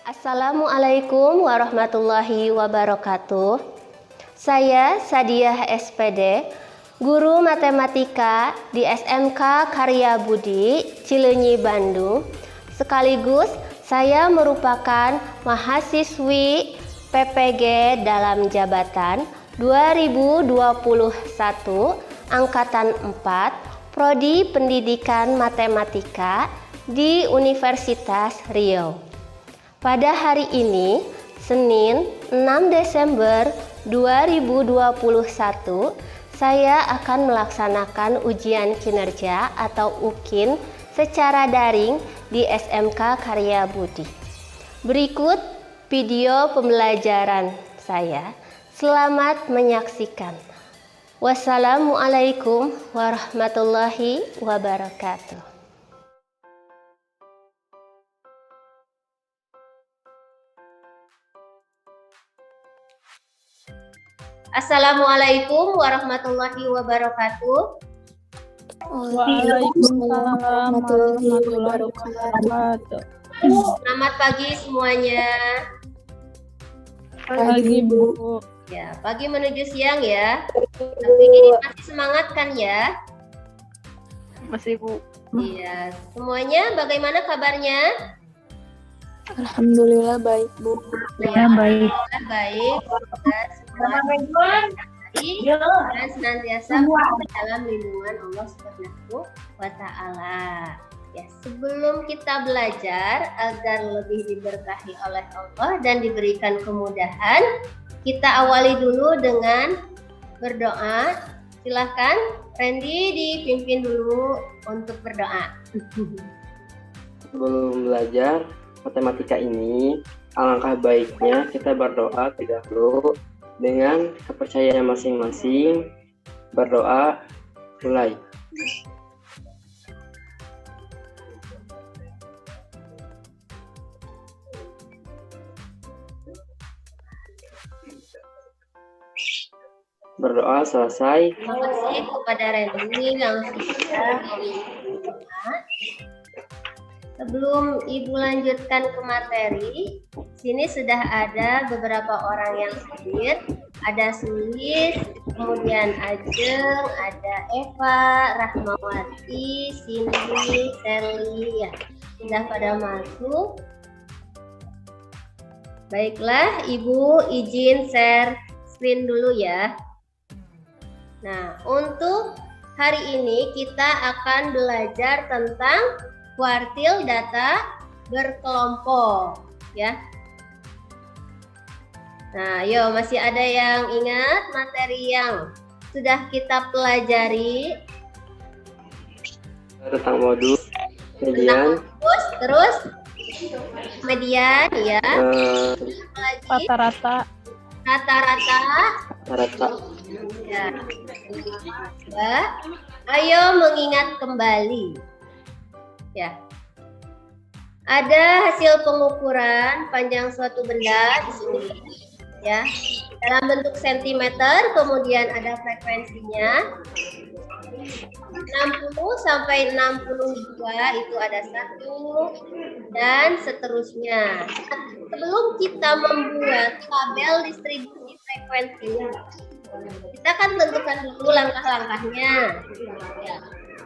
Assalamualaikum warahmatullahi wabarakatuh. Saya Sadiah SPD, guru matematika di SMK Karya Budi, Cileunyi, Bandung. Sekaligus saya merupakan mahasiswi PPG dalam jabatan 2021 Angkatan 4 Prodi Pendidikan Matematika di Universitas Riau. Pada hari ini, Senin 6 Desember 2021, saya akan melaksanakan ujian kinerja atau UKIN secara daring di SMK Karya Budi. Berikut video pembelajaran saya. Selamat menyaksikan. Wassalamualaikum warahmatullahi wabarakatuh. Assalamualaikum warahmatullahi wabarakatuh. Waalaikumsalam warahmatullahi wabarakatuh. Selamat pagi semuanya. Pagi, Bu. Ya, pagi menuju siang ya. Tapi masih semangat kan ya? Masih, Bu. Iya, semuanya bagaimana kabarnya? Alhamdulillah baik, Bu. Ya, baik. alhamdulillah baik. Semua dan senantiasa dalam lindungan Allah Subhanahu wa Ta'ala. Ya, sebelum kita belajar agar lebih diberkahi oleh Allah dan diberikan kemudahan, kita awali dulu dengan berdoa. Silahkan Randy dipimpin dulu untuk berdoa. Sebelum belajar matematika ini, alangkah baiknya kita berdoa tidak dulu dengan kepercayaan masing-masing. Berdoa, mulai. Berdoa selesai. Terima kasih kepada Randy yang sudah berdoa. Sebelum Ibu lanjutkan ke materi, sini sudah ada beberapa orang yang hadir. Ada Sulis, kemudian Ajeng, ada Eva, Rahmawati, Cindy, Sally, ya sudah pada masuk. Baiklah, Ibu izin share screen dulu ya. Nah, untuk hari ini kita akan belajar tentang kuartil data berkelompok ya. Nah, yo masih ada yang ingat materi yang sudah kita pelajari Tentang modul, median, terus median ya. Rata-rata. Rata-rata. Ya. Ayo mengingat kembali. Ya. Ada hasil pengukuran panjang suatu benda di sini ya. Dalam bentuk sentimeter, kemudian ada frekuensinya. 60 sampai 62 itu ada 1 dan seterusnya. Sebelum kita membuat tabel distribusi frekuensinya, kita kan tentukan dulu langkah-langkahnya. Ya.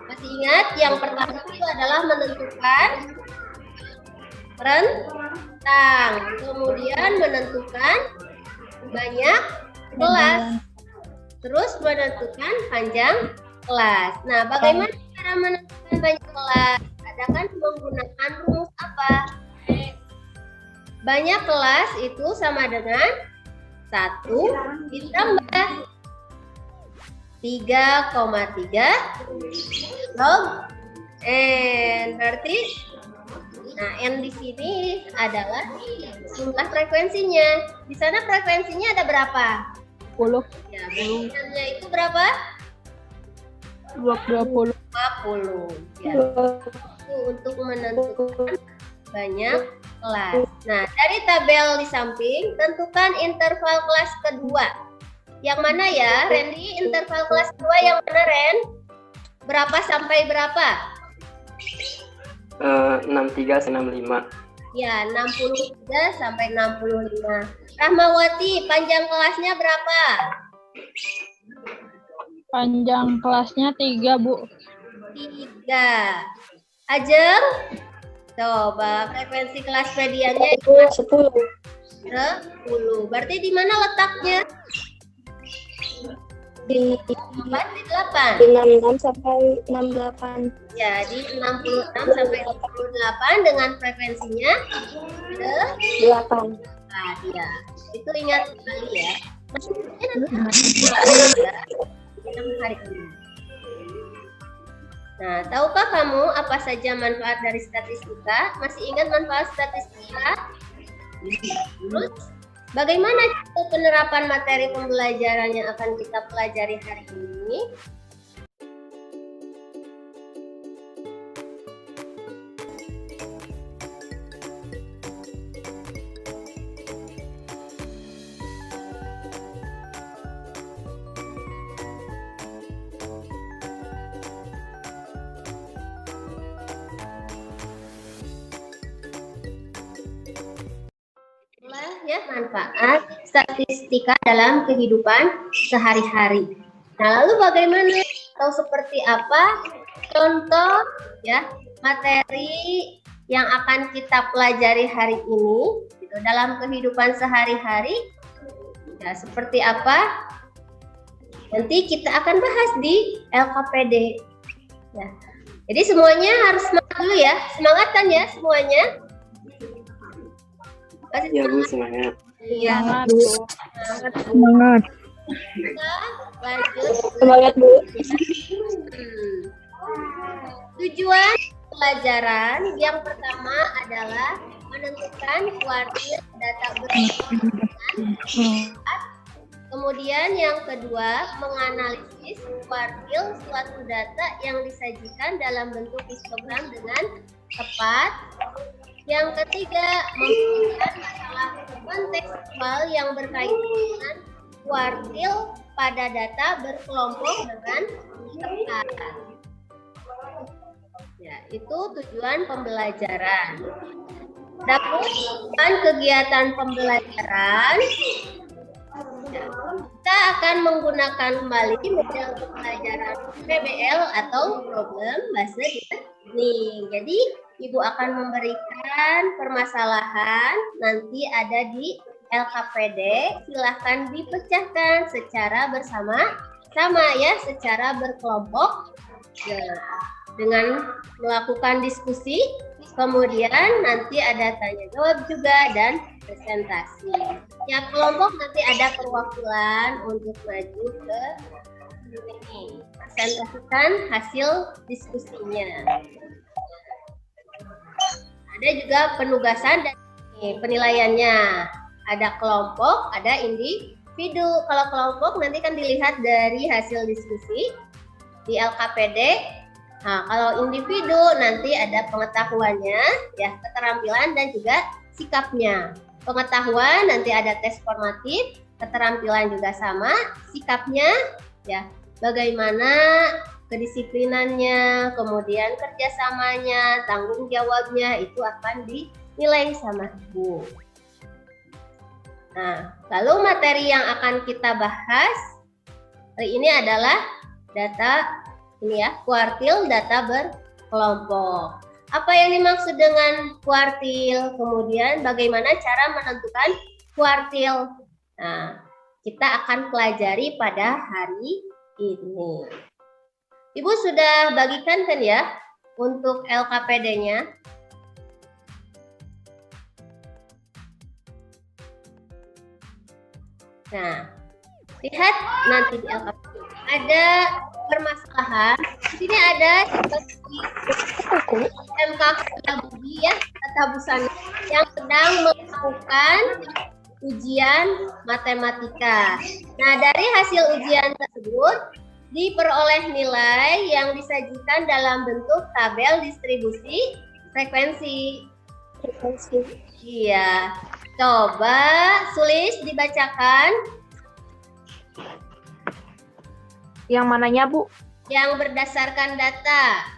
Masih ingat yang pertama itu adalah menentukan rentang, kemudian menentukan banyak kelas, terus menentukan panjang kelas. Nah, bagaimana cara menentukan banyak kelas? Ada kan menggunakan rumus apa? Banyak kelas itu sama dengan 1 ditambah 3,3 log n. Berarti N di sini adalah jumlah frekuensinya. Di sana frekuensinya ada berapa? 10. Ya, banyaknya itu berapa? 20. Ya. Itu untuk menentukan banyak kelas. Nah, dari tabel di samping, tentukan interval kelas kedua. Yang mana ya, Randy? Interval kelas kedua yang mana, Ren? Berapa sampai berapa? 63 65. Ya, 63 sampai 65. Rahmawati, panjang kelasnya berapa? Panjang kelasnya 3, Bu. 3. Ajeng? Coba frekuensi kelas mediannya Itu 10. 10. Berarti di mana letaknya? Di 8. 66 sampai 68. Ya, di 66 sampai 68 dengan frekuensinya ke 8. ya. Itu ingat sekali ya. Hari ini. Nah, tahukah kamu apa saja manfaat dari statistika? Masih ingat manfaat statistika? Terus, bagaimana cara penerapan materi pembelajaran yang akan kita pelajari hari ini? Ya, manfaat statistika dalam kehidupan sehari-hari. Nah, lalu bagaimana atau seperti apa contoh ya materi yang akan kita pelajari hari ini gitu, dalam kehidupan sehari-hari? Ya, seperti apa? Nanti kita akan bahas di LKPD. Ya. Jadi semuanya harus semangat dulu ya. Semangat kan ya semuanya? Ya Bu, semangat. Iya. Semangat, Bu. Semangat. Kita lanjut. Semangat, Bu. Tujuan pelajaran yang pertama adalah menentukan kuartil data berkelanjutan. Kemudian yang kedua, menganalisis kuartil suatu data yang disajikan dalam bentuk histogram dengan tepat. Yang ketiga, memberikan masalah kontekstual yang berkaitan dengan kuartil pada data berkelompok dengan tepat. Ya, itu tujuan pembelajaran. Dalam kegiatan pembelajaran, ya, kita akan menggunakan kembali model pembelajaran PBL atau problem based learning. Jadi Ibu akan memberikan permasalahan nanti ada di LKPD. Silahkan dipecahkan secara bersama-sama ya, secara berkelompok. Nah, dengan melakukan diskusi, kemudian nanti ada tanya jawab juga dan presentasi. Tiap kelompok nanti ada perwakilan untuk maju ke sini, presentasikan hasil diskusinya. Ada juga penugasan dan penilaiannya. Ada kelompok, ada individu. Kalau kelompok nanti kan dilihat dari hasil diskusi di LKPD. Nah, kalau individu nanti ada pengetahuannya, ya, keterampilan dan juga sikapnya. Pengetahuan nanti ada tes formatif, keterampilan juga sama, sikapnya, ya, bagaimana kedisiplinannya, kemudian kerjasamanya, tanggung jawabnya itu akan dinilai sama Ibu. Nah, lalu materi yang akan kita bahas hari ini adalah data ini ya, kuartil data berkelompok. Apa yang dimaksud dengan kuartil? Kemudian bagaimana cara menentukan kuartil? Nah, kita akan pelajari pada hari ini. Ibu sudah bagikan kan ya untuk LKPD-nya? Nah, lihat nanti di LKPD. Ada permasalahan. Di sini ada MK Budi ya, Tata Busana yang sedang melakukan ujian matematika. Nah, dari hasil ujian tersebut diperoleh nilai yang disajikan dalam bentuk tabel distribusi frekuensi. Iya. Coba Sulis dibacakan. Yang mananya, Bu? Yang berdasarkan data.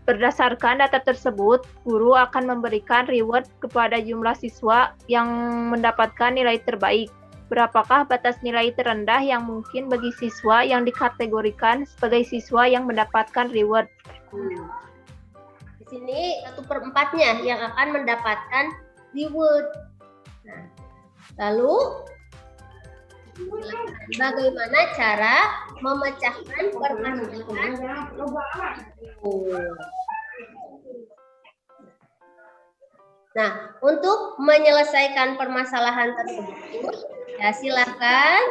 Berdasarkan data tersebut, guru akan memberikan reward kepada jumlah siswa yang mendapatkan nilai terbaik. Berapakah batas nilai terendah yang mungkin bagi siswa yang dikategorikan sebagai siswa yang mendapatkan reward? Di sini 1/4-nya yang akan mendapatkan reward. Nah, lalu bagaimana cara memecahkan permasalahan? Nah, untuk menyelesaikan permasalahan tersebut, ya silakan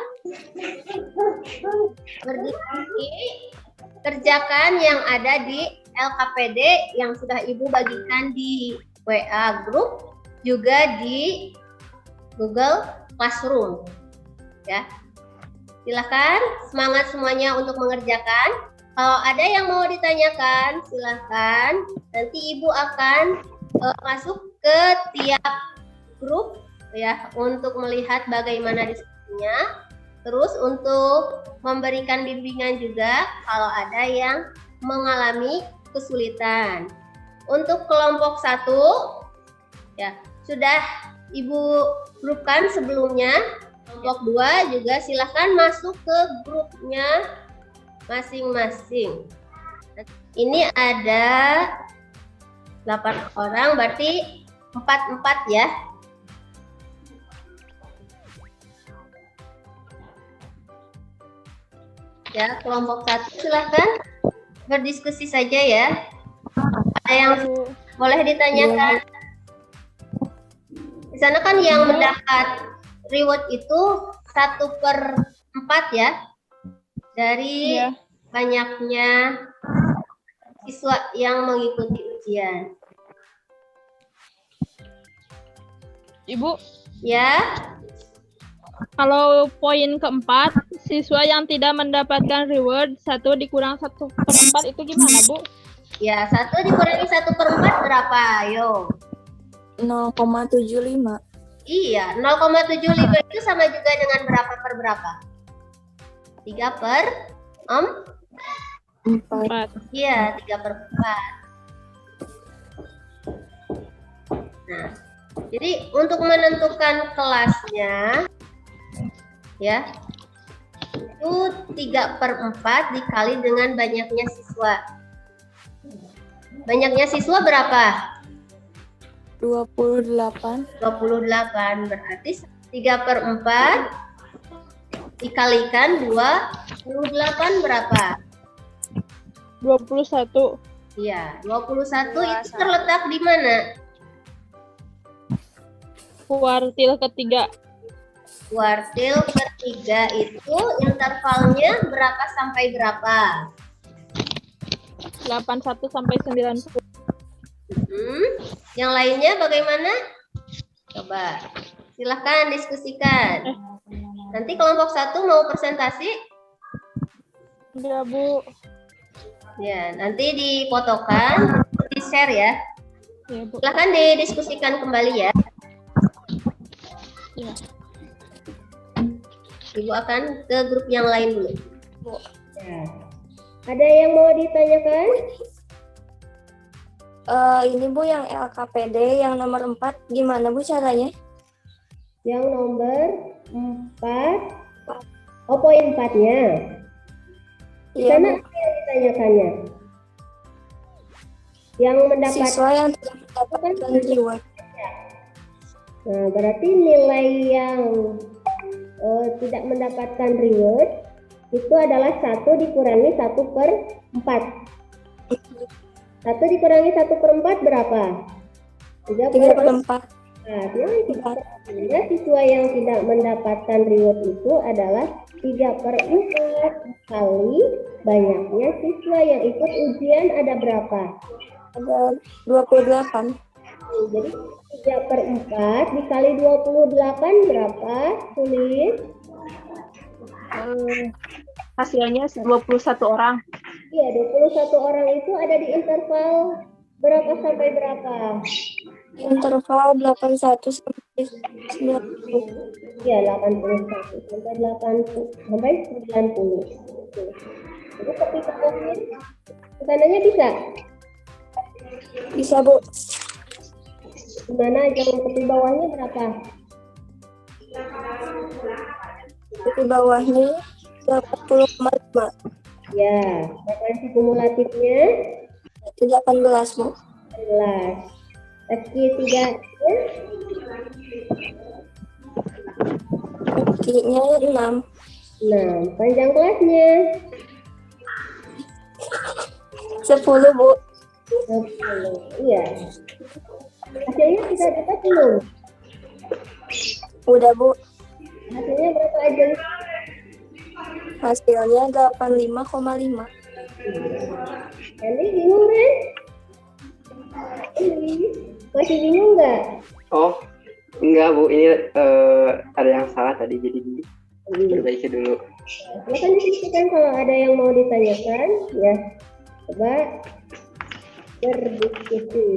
berdiskusi, kerjakan yang ada di LKPD yang sudah Ibu bagikan di WA group, juga di Google Classroom. Ya, silakan semangat semuanya untuk mengerjakan. Kalau ada yang mau ditanyakan, silakan. Nanti Ibu akan masuk ke tiap grup ya untuk melihat bagaimana diskusinya. Terus untuk memberikan bimbingan juga kalau ada yang mengalami kesulitan. Untuk kelompok 1 ya sudah Ibu grupkan sebelumnya. Kelompok 2 juga silakan masuk ke grupnya masing-masing. Ini ada 8 orang, berarti 4-4 ya. Ya, kelompok 1 silakan berdiskusi saja ya. Ada yang boleh ditanyakan? Di sana kan yang mendapat reward itu 1/4 ya dari banyaknya siswa yang mengikuti ujian. Ibu, Ya, kalau poin keempat, siswa yang tidak mendapatkan reward 1 dikurang 1/4 itu gimana, Bu? ya 1 dikurangi 1/4 berapa? Ayo. 0,75. Iya, 0,75 itu sama juga dengan berapa per berapa? 3/4. 4. Iya, 3/4. Nah, jadi untuk menentukan kelasnya, ya, itu 3/4 dikali dengan banyaknya siswa. Banyaknya siswa berapa? 28. 28, berarti 3/4 dikalikan 28 berapa? 21. Iya, 21 itu terletak di mana? Kuartil ketiga. Kuartil ketiga itu intervalnya berapa sampai berapa? 81 sampai 90. Yang lainnya bagaimana? Coba, silahkan diskusikan. Nanti kelompok 1 mau presentasi? Ya, Bu. Ya, nanti difotokan, di-share ya. Ya, Bu. Silahkan didiskusikan kembali ya. Ya. Ibu akan ke grup yang lain dulu. Ya. Ada yang mau ditanyakan? Ini Bu yang LKPD yang nomor 4 gimana Bu caranya? Yang nomor 4. Oh, poin 4-nya. Di Iya, sana Bu. apa yang ditanyakannya? Yang mendapat Siswa yang tidak mendapatkan reward. Nah, berarti nilai yang tidak mendapatkan reward itu adalah 1 dikurangi 1/4. 1 dikurangi 1/4 berapa? 3/4. Nah, yang siswa yang tidak mendapatkan reward itu adalah 3/4 kali banyaknya siswa yang ikut ujian ada berapa? Ada 28. Jadi 3/4 dikali 28 berapa? Tulis. Hasilnya 21 orang. Iya, 21 orang itu ada di interval berapa sampai berapa? Interval 81 sampai 90. Iya, 81 sampai 80 sampai 90. Jadi ketika mungkin kesananya bisa? Bisa, Bu. Gimana jam tepi bawahnya berapa? Di bawahnya 80,5. Ya, frekuensi kumulatifnya Itu 18, Bu. 11. FQ3-nya Q-nya 6. 6. Panjang kelasnya 10, Bu. 10. Iya. Hasilnya kita dapat belum? Udah, Bu. Hasilnya berapa aja? Hasilnya 85,5. Jadi bingung kan? Masih bingung nggak? Oh, enggak Bu, ini ada yang salah tadi, jadi perbaiki dulu. Silakan diskusikan kalau ada yang mau ditanyakan, ya. Coba berdiskusi.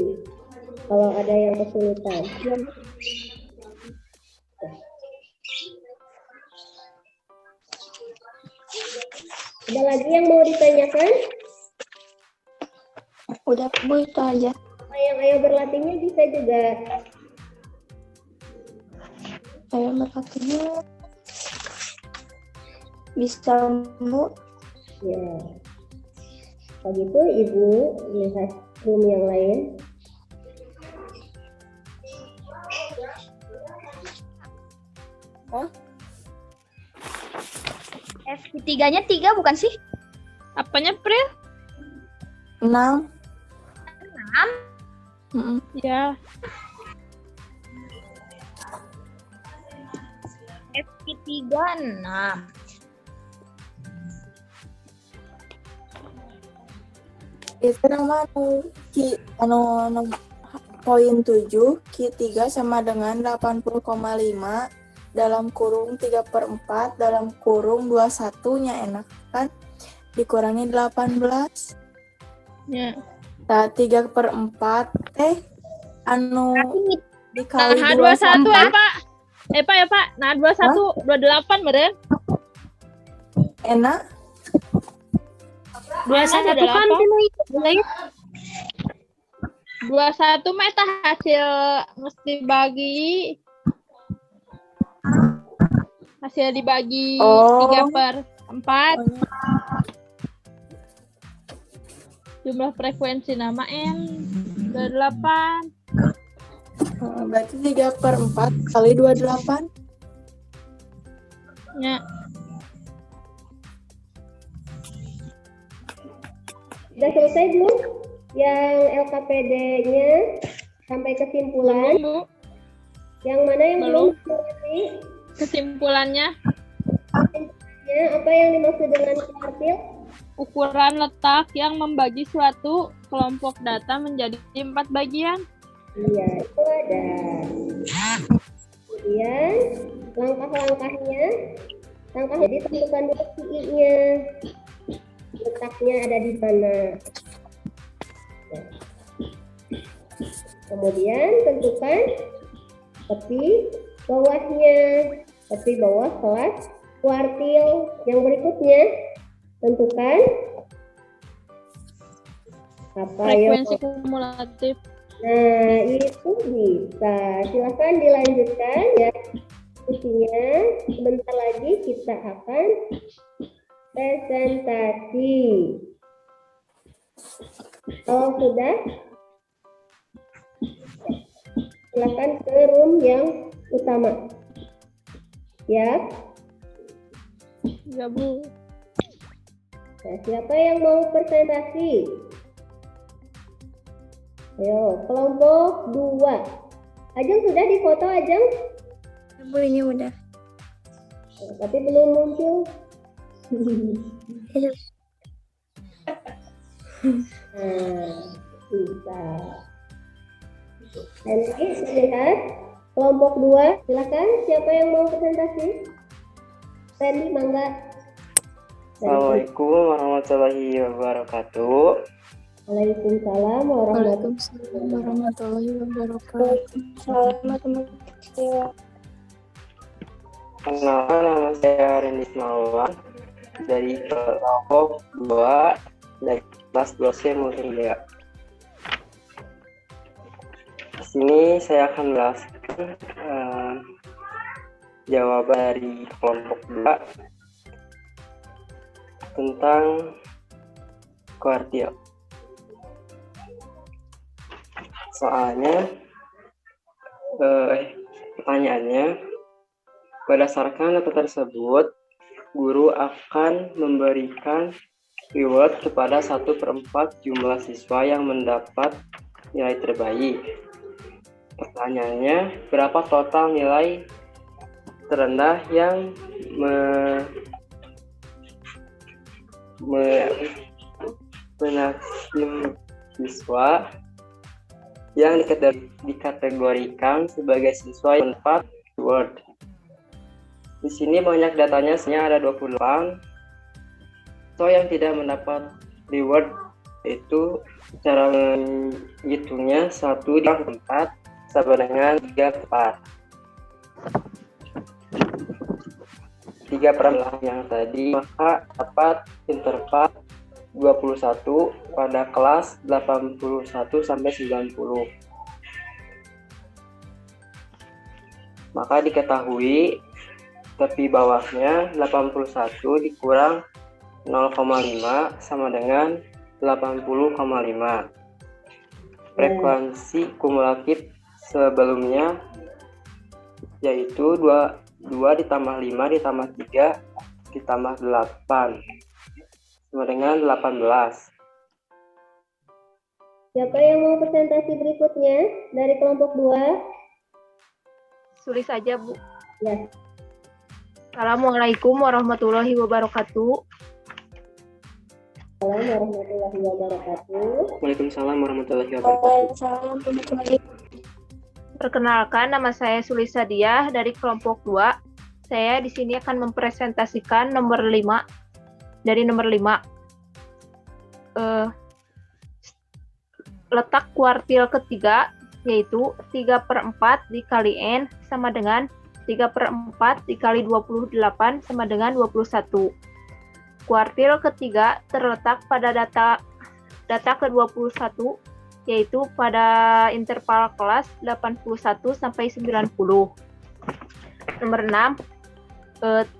Kalau ada yang kesulitan. Ada lagi yang mau ditanyakan? Udah, Bu, itu aja. Yang ayo berlatihnya bisa juga. Saya berlatihnya bisa, Bu. Ya. Kalau gitu Ibu lihat room yang lain. FQ3-nya 3 bukan sih? Apanya, Pril? 6. 6? Ya. FQ3 6. Itu nama poin 7, Q3 sama dengan 80,5 dalam kurung 3/4 dalam kurung 21-nya enak kan? Dikurangi 18. Ya. Nah, 3/4 dikali Nah, 21 21 ya, Pak. Ya, Pak. Nah, 21, 28 meren. enak. 21 kan 21 meta hasil mesti bagi hasil dibagi 3/4 jumlah frekuensi nama N 28. Berarti 3/4 kali 28. Ya. Sudah selesai belum? Yang LKPD-nya sampai kesimpulan. Bu, Yang mana yang belum Belum. selesai? kesimpulannya Ya, apa yang dimaksud dengan kuartil? ukuran letak yang membagi suatu kelompok data menjadi 4 bagian. Iya, itu ada. Kemudian langkah-langkahnya, jadi tentukan dulu QI-nya, letaknya ada di mana. Ya. Kemudian tentukan tepi bawahnya, tepi bawah kelas kuartil. Yang berikutnya tentukan apa ya? Frekuensi kumulatif. Nah, itu bisa. Silakan dilanjutkan ya diskusinya. Sebentar lagi kita akan presentasi. Kalau sudah, silakan ke room yang utama. Ya. Ya, Bu. Nah, siapa yang mau presentasi? Ayo, kelompok 2. Ajeng sudah difoto, Ajeng? Bu, ini udah. Tapi belum muncul. Nah, bisa. Nanti lihat kelompok 2. Silakan, siapa yang mau presentasi? Randy, mangga. Assalamualaikum warahmatullahi wabarakatuh. Waalaikumsalam Warahmatullahi wabarakatuh. Selamat Kenalkan, nama saya Randy Mawan dari kelompok 2 dari kelas 2C Multimedia. sini saya akan menjelaskan jawaban dari kelompok 2 tentang kuartil. Soalnya, pertanyaannya, berdasarkan data tersebut, guru akan memberikan reward kepada 1/4 jumlah siswa yang mendapat nilai terbaik. Pertanyaannya, berapa total nilai terendah yang menaksir siswa yang dikategorikan sebagai siswa yang mendapat reward. Di sini banyak datanya, ada 28. So yang tidak mendapat reward itu cara menghitungnya 1/4 sama dengan 3/4. 3/4 yang tadi, maka dapat interval 21 pada kelas 81 sampai 90. Maka diketahui tepi bawahnya 81 dikurang 0,5 sama dengan 80,5. Frekuensi kumulatif sebelumnya yaitu 2 ditambah 5 ditambah 3 ditambah 8 sama dengan 18. Siapa yang mau presentasi berikutnya dari kelompok 2? Sulis saja, Bu. Ya. Assalamualaikum warahmatullahi wabarakatuh. Assalamualaikum warahmatullahi wabarakatuh. Waalaikumsalam warahmatullahi wabarakatuh. Waalaikumsalam. Perkenalkan, nama saya Sulis Sadiah dari kelompok 2. Saya di sini akan mempresentasikan nomor 5. Dari nomor 5. Letak kuartil ketiga yaitu 3/4 dikali N sama dengan 3/4 dikali 28 sama dengan 21. Kuartil ketiga terletak pada data ke-21, yaitu pada interval kelas 81 sampai 90. Nomor 6,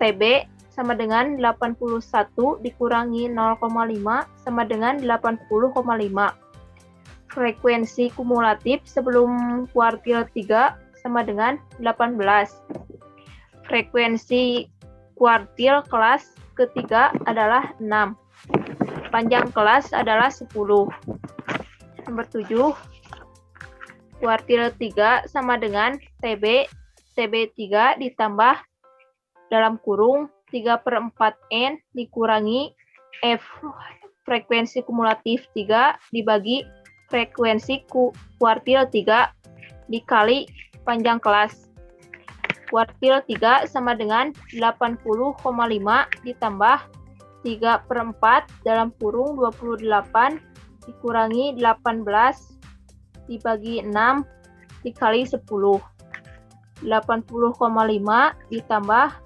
TB sama dengan 81 dikurangi 0,5 sama dengan 80,5. Frekuensi kumulatif sebelum kuartil 3 sama dengan 18. Frekuensi kuartil kelas ketiga adalah 6. Panjang kelas adalah 10. Nomor 7. Kuartil 3 sama dengan TB 3 ditambah dalam kurung 3/4 N dikurangi F. Frekuensi kumulatif 3 dibagi frekuensi kuartil 3 dikali panjang kelas. Kuartil 3 sama dengan 80,5 ditambah 3/4 dalam kurung 28 dikurangi 18 dibagi 6 dikali 10. 80,5 ditambah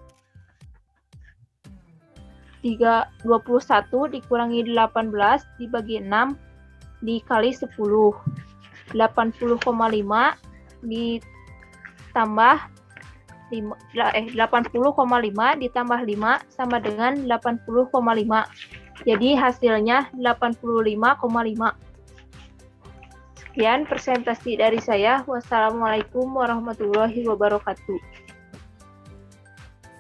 21 dikurangi 18 dibagi 6 dikali 10. 80,5 ditambah 80,5 ditambah 5 sama dengan 80,5. Jadi hasilnya 85,5. Sekian presentasi dari saya. Wassalamualaikum warahmatullahi wabarakatuh.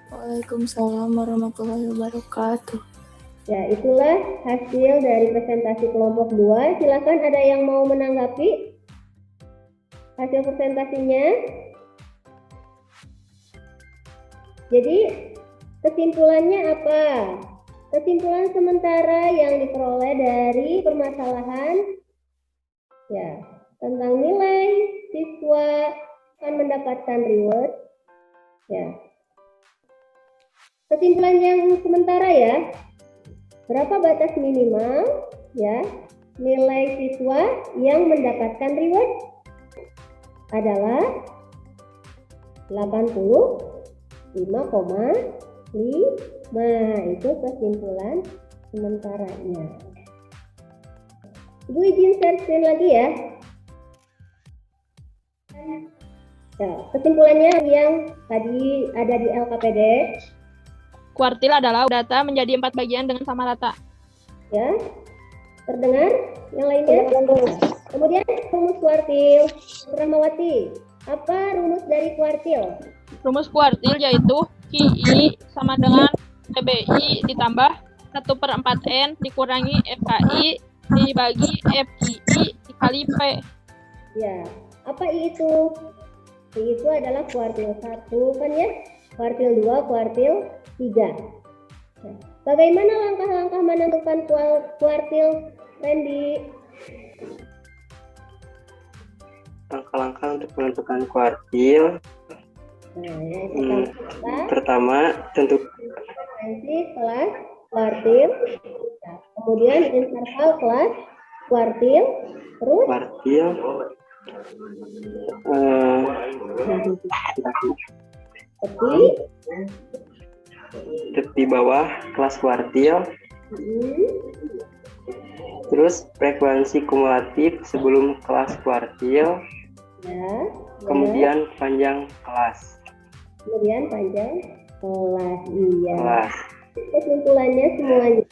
Waalaikumsalam warahmatullahi wabarakatuh. Ya, itulah hasil dari presentasi kelompok 2. Silakan ada yang mau menanggapi hasil presentasinya. Jadi, kesimpulannya apa? Kesimpulan sementara yang diperoleh dari permasalahan ya, tentang nilai siswa akan mendapatkan reward. Ya. Kesimpulan yang sementara ya. Berapa batas minimal ya nilai siswa yang mendapatkan reward? Adalah 85,5. Itu kesimpulan sementaranya. Ibu izin share screen lagi ya. Nah, kesimpulannya yang tadi ada di LKPD, Kuartil adalah data menjadi 4 bagian dengan sama rata. ya, terdengar? Yang lainnya? Kemudian rumus kuartil, Rahmawati. Apa rumus dari kuartil? Rumus kuartil yaitu QI sama dengan PBI ditambah 1/4N dikurangi FKI dibagi FQI dikali P. Ya, apa I itu? I itu adalah kuartil 1 kan ya? Kuartil 2, kuartil 3. Nah, bagaimana langkah-langkah menentukan kuartil, Randy? Langkah-langkah untuk menentukan kuartil. Nah, yang Pertama, tentu frekuensi kelas kuartil. Nah, kemudian interval kelas kuartil. Terus kuartil. Tepi bawah kelas kuartil. Terus frekuensi kumulatif sebelum kelas kuartil. ya, Kemudian panjang kelas. kemudian panjang kelas. Iya. Kelas. Kesimpulannya semuanya,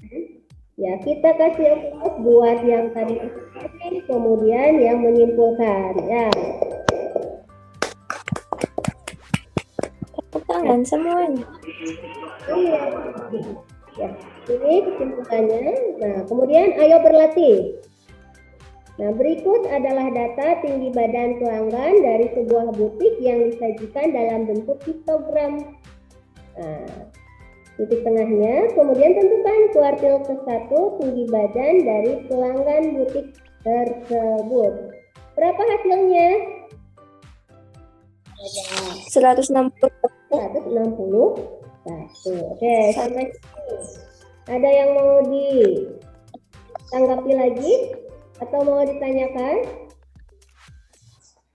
ya kita kasih applause buat yang tadi kemudian yang menyimpulkan, ya. Tepuk tangan semuanya. Iya. Ya, ini kesimpulannya. Nah, kemudian ayo berlatih. Nah, berikut adalah data tinggi badan pelanggan dari sebuah butik yang disajikan dalam bentuk histogram. Nah, titik tengahnya, kemudian tentukan kuartil ke-1 tinggi badan dari pelanggan butik tersebut. Berapa hasilnya? 160. 161. Oke, sampai sini. Ada yang mau ditanggapi lagi atau mau ditanyakan?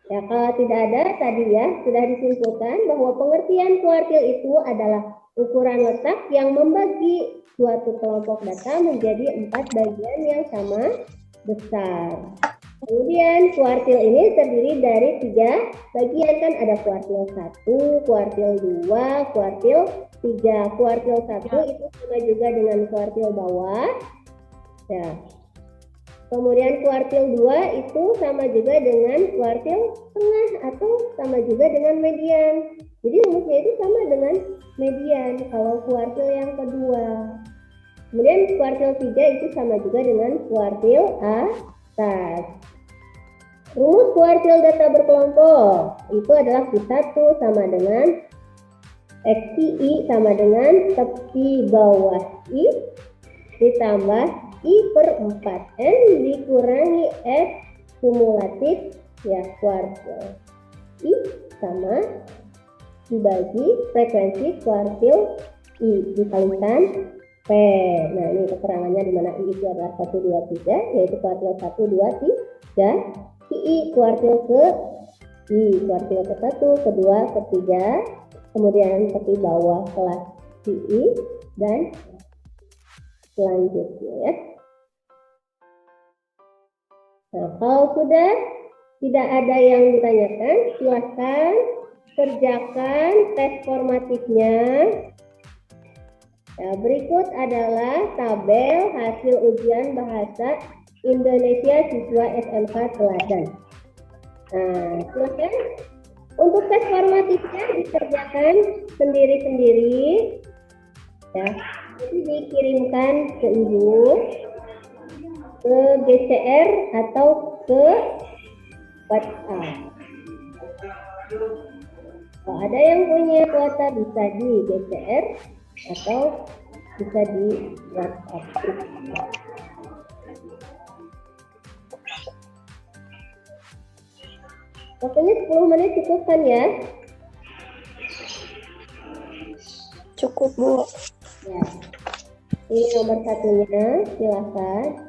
Ya, kalau tidak ada tadi ya sudah disimpulkan bahwa pengertian kuartil itu adalah ukuran letak yang membagi suatu kelompok data menjadi 4 bagian yang sama besar. Kemudian kuartil ini terdiri dari 3 bagian, kan ada kuartil 1, kuartil 2, kuartil 3. Kuartil 1 itu sama juga dengan kuartil bawah. Ya. Kemudian kuartil 2 itu sama juga dengan kuartil tengah atau sama juga dengan median. Jadi rumusnya itu sama dengan median kalau kuartil yang kedua. Kemudian kuartil 3 itu sama juga dengan kuartil atas. Rumus kuartil data berkelompok itu adalah Q1 sama dengan XI sama dengan tepi bawah I ditambah I/4 N dikurangi F kumulatif ya kuartil I sama dibagi frekuensi kuartil I dikalikan P. Nah, ini keterangannya di mana I itu adalah 1, 2, 3, yaitu kuartil 1, 2, 3. I kuartil ke I, kuartil ke-1, ke-2, ke-3, kemudian tepi bawah kelas I dan selanjutnya ya. Nah, kalau sudah tidak ada yang ditanyakan, silahkan kerjakan tes formatifnya. Nah, berikut adalah tabel hasil ujian bahasa Indonesia siswa SMK Teladan. Nah, silakan untuk tes formatifnya dikerjakan sendiri-sendiri. Ya, jadi dikirimkan ke ibu, ke BCR atau ke WhatsApp. Kalau ada yang punya kuota bisa di BCR atau bisa di WhatsApp. Waktunya 10 menit cukup kan ya? Cukup, Bu. Ya. Ini nomor satunya, silakan.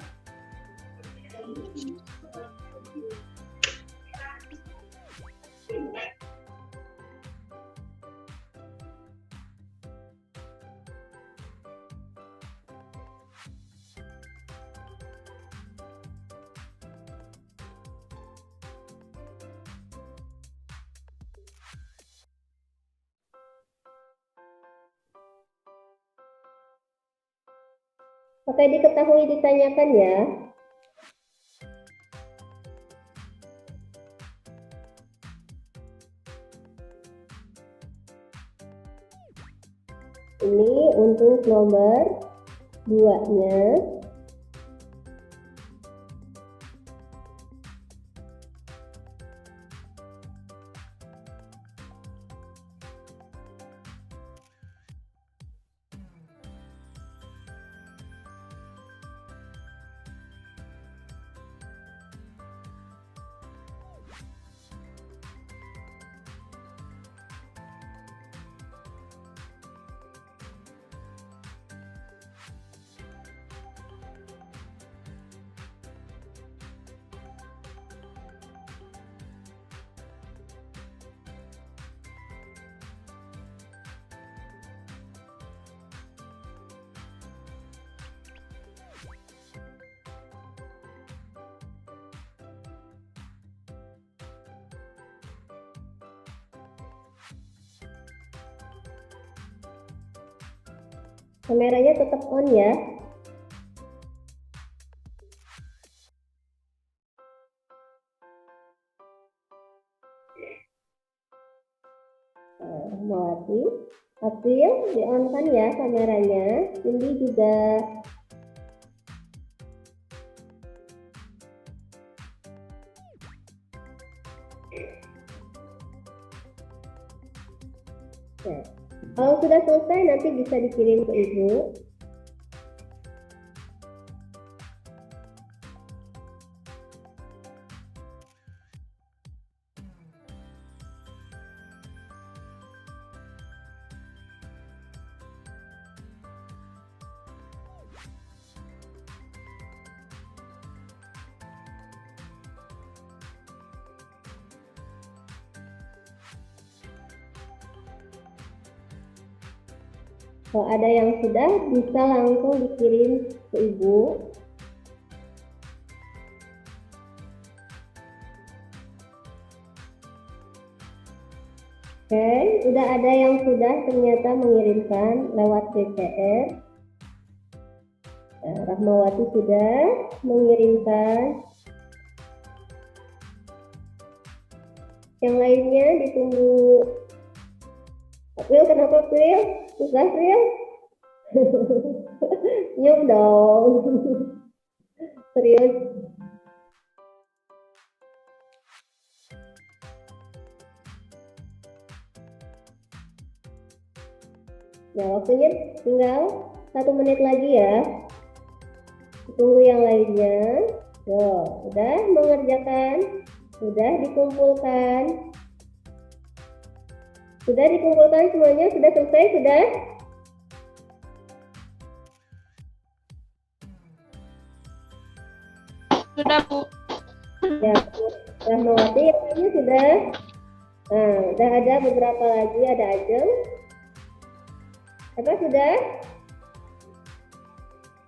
Pakai diketahui ditanyakan ya. Ini untuk nomor 2-nya. Kameranya tetap on ya. Mawati, April di-on-kan ya kameranya. Cindy juga. Nah, kalau sudah selesai nanti bisa dikirim ke Ibu. Kalau ada yang sudah, bisa langsung dikirim ke Ibu. Oke, udah ada yang sudah ternyata mengirimkan lewat BCR. Rahmawati sudah mengirimkan. Yang lainnya ditunggu. April, kenapa April? Susah April? Senyum dong. Serius. Nah, waktunya tinggal 1 menit lagi ya. Tunggu yang lainnya. Yo, udah mengerjakan, sudah dikumpulkan. Sudah dikumpulkan semuanya, sudah selesai, sudah? Sudah, Bu. Ya, Rahmawati yang lainnya sudah. Nah, udah ada beberapa lagi, ada Ajeng. Apa sudah?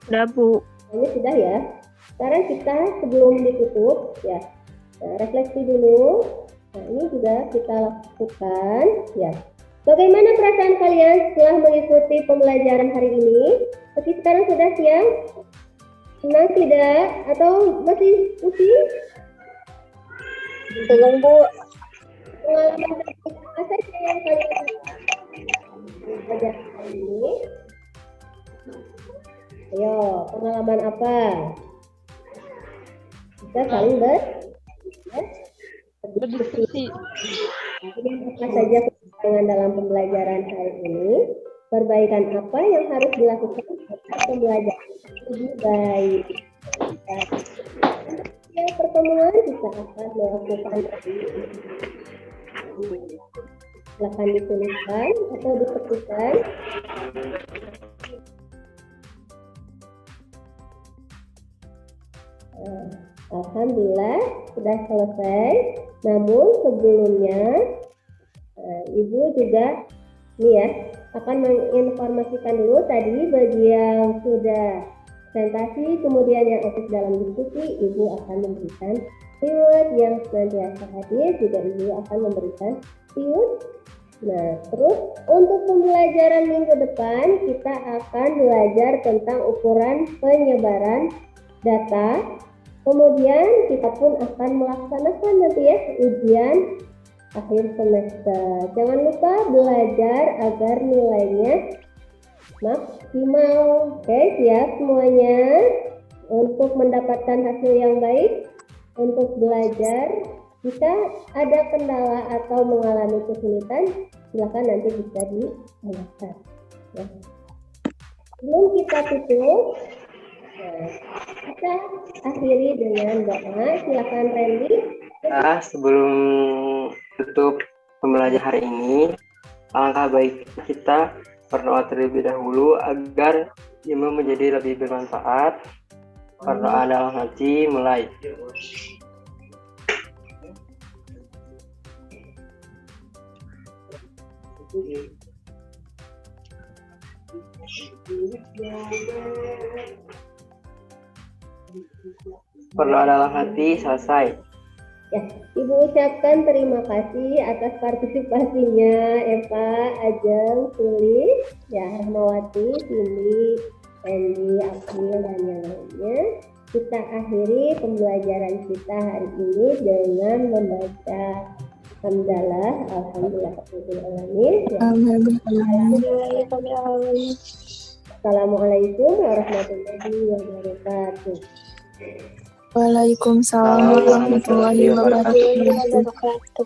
Sudah, Bu. Ini sudah ya. Sekarang kita sebelum ditutup ya, nah, refleksi dulu. Nah, ini juga kita lakukan ya. Bagaimana perasaan kalian setelah mengikuti pembelajaran hari ini? Meski sekarang sudah siang, senang tidak? Atau masih pusing? Belum, Bu. Pengalaman apa saja yang kalian belajar hari ini? Ayo, pengalaman apa? Kita saling Berdiskusi. apa saja kekurangan dalam pembelajaran hari ini? Perbaikan apa yang harus dilakukan agar pembelajaran lebih baik? Ya, pertemuan kita akan melakukan silakan dituliskan atau diketikkan. Alhamdulillah sudah selesai. Namun sebelumnya Ibu juga nih ya akan menginformasikan dulu tadi bagi yang sudah presentasi kemudian yang aktif dalam diskusi, Ibu akan memberikan reward. Yang senantiasa hadir juga Ibu akan memberikan reward Nah, terus untuk pembelajaran minggu depan kita akan belajar tentang ukuran penyebaran data. Kemudian kita pun akan melaksanakan nanti ya ujian akhir semester. Jangan lupa belajar agar nilainya maksimal. Oke, siap semuanya untuk mendapatkan hasil yang baik untuk belajar. Jika ada kendala atau mengalami kesulitan, silakan nanti bisa ditanyakan. Ya. Sebelum kita tutup, kita akhiri dengan doa. Silakan Randy. Sebelum tutup pembelajaran hari ini, alangkah baik kita berdoa terlebih dahulu agar ilmu menjadi lebih bermanfaat. Berdoa dalam hati mulai. Berdoa dalam hati selesai. Ya, Ibu ucapkan terima kasih atas partisipasinya Eva, Ajeng, Sulis, ya Rahmawati, Cindy, Randy, April, dan yang lainnya. Kita akhiri pembelajaran kita hari ini dengan membaca hamdalah, alhamdulillahirobbilalamin. Assalamualaikum warahmatullahi wabarakatuh. Waalaikumsalam warahmatullahi wabarakatuh.